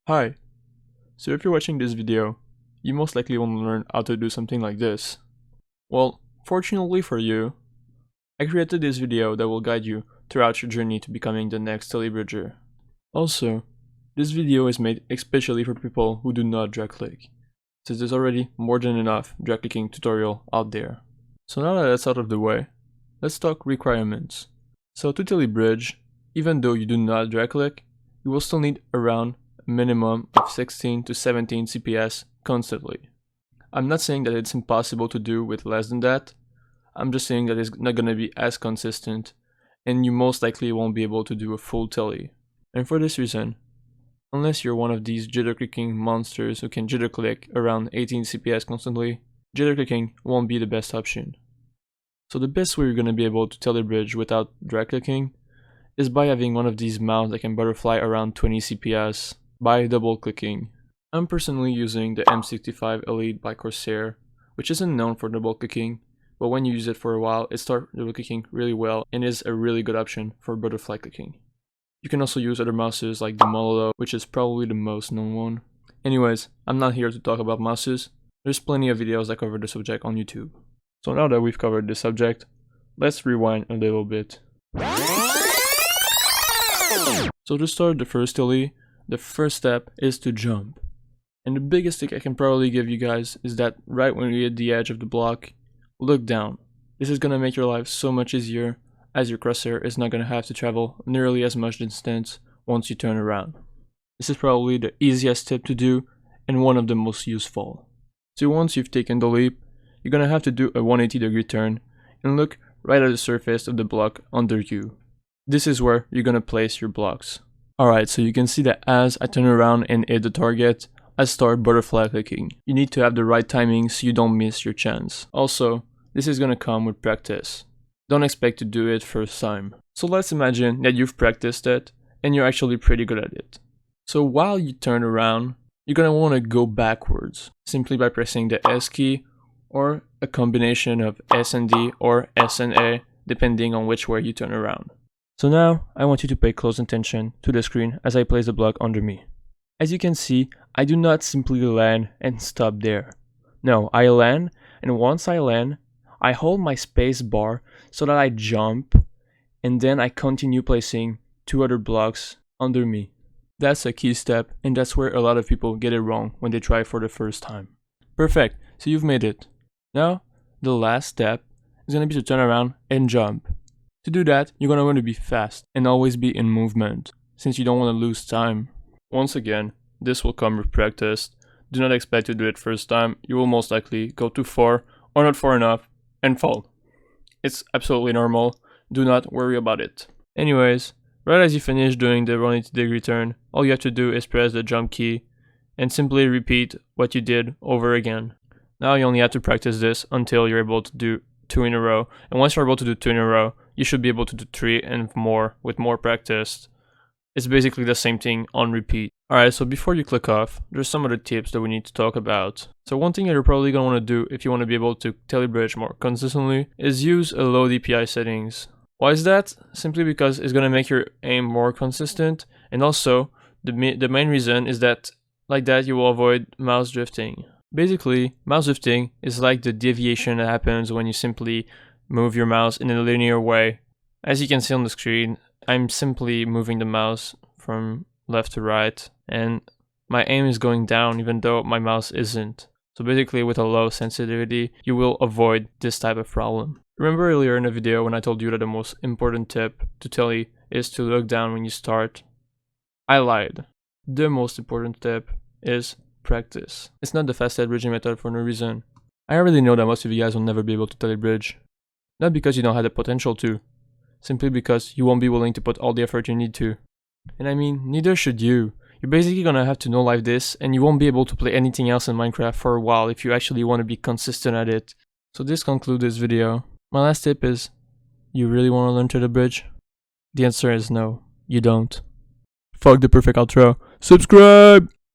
Hi, so if you're watching this video, you most likely want to learn how to do something like this. Well, fortunately for you, I created this video that will guide you throughout your journey to becoming the next Telly bridger. Also, this video is made especially for people who do not drag click, since there's already more than enough drag clicking tutorial out there. So now that that's out of the way, let's talk requirements. So to Telly bridge, even though you do not drag click, you will still need around a minimum of 16 to 17 CPS constantly. I'm not saying that it's impossible to do with less than that, I'm just saying that it's not gonna be as consistent and you most likely won't be able to do a full Telly. And for this reason, unless you're one of these jitter clicking monsters who can jitter click around 18 CPS constantly, jitter clicking won't be the best option. So the best way you're gonna be able to Telly bridge without drag clicking is by having one of these mounts that can butterfly around 20 CPS by double clicking. I'm personally using the M65 Elite by Corsair, which isn't known for double clicking, but when you use it for a while, it starts double clicking really well and is a really good option for butterfly clicking. You can also use other mouses like the alot, which is probably the most known one. Anyways, I'm not here to talk about mouses, there's plenty of videos that cover the subject on YouTube. So now that we've covered the subject, let's rewind a little bit. So to start the first Telly, the first step is to jump. And the biggest tip I can probably give you guys is that right when you hit the edge of the block, look down. This is gonna make your life so much easier, as your crosshair is not gonna have to travel nearly as much distance once you turn around. This is probably the easiest tip to do and one of the most useful. So once you've taken the leap, you're gonna have to do a 180-degree turn and look right at the surface of the block under you. This is where you're gonna place your blocks. Alright, so you can see that as I turn around and hit the target, I start butterfly clicking. You need to have the right timing so you don't miss your chance. Also, this is gonna come with practice. Don't expect to do it first time. So let's imagine that you've practiced it and you're actually pretty good at it. So while you turn around, you're gonna wanna go backwards, simply by pressing the S key or a combination of S and D or S and A, depending on which way you turn around. So now, I want you to pay close attention to the screen as I place the block under me. As you can see, I do not simply land and stop there. No, I land, and once I land, I hold my space bar so that I jump, and then I continue placing two other blocks under me. That's a key step, and that's where a lot of people get it wrong when they try for the first time. Perfect, so you've made it. Now, the last step is going to be to turn around and jump. To do that, you're going to want to be fast and always be in movement, since you don't want to lose time. Once again, this will come with practice. Do not expect to do it first time, you will most likely go too far or not far enough and fall. It's absolutely normal, do not worry about it. Anyways, right as you finish doing the 180-degree turn, all you have to do is press the jump key and simply repeat what you did over again. Now you only have to practice this until you're able to do 2 in a row, and once you're able to do 2 in a row, you should be able to do 3 and more with more practice. It's basically the same thing on repeat. Alright, so before you click off, there's some other tips that we need to talk about. So one thing that you're probably going to want to do if you want to be able to Telly bridge more consistently is use a low DPI settings. Why is that? Simply because it's going to make your aim more consistent, and also the main reason is that like that you will avoid mouse drifting. Basically, mouse drifting is like the deviation that happens when you simply move your mouse in a linear way. As you can see on the screen, I'm simply moving the mouse from left to right, and my aim is going down even though my mouse isn't. So basically with a low sensitivity, you will avoid this type of problem. Remember earlier in the video when I told you that the most important tip to Telly is to look down when you start? I lied. The most important tip is practice. It's not the fastest bridging method for no reason. I already know that most of you guys will never be able to Telly bridge. Not because you don't have the potential to, simply because you won't be willing to put all the effort you need to. And I mean, neither should you. You're basically gonna have to know live this, and you won't be able to play anything else in Minecraft for a while if you actually want to be consistent at it. So this concludes this video. My last tip is, you really want to learn Telly bridge? The answer is no, you don't. Fuck the perfect outro. Subscribe!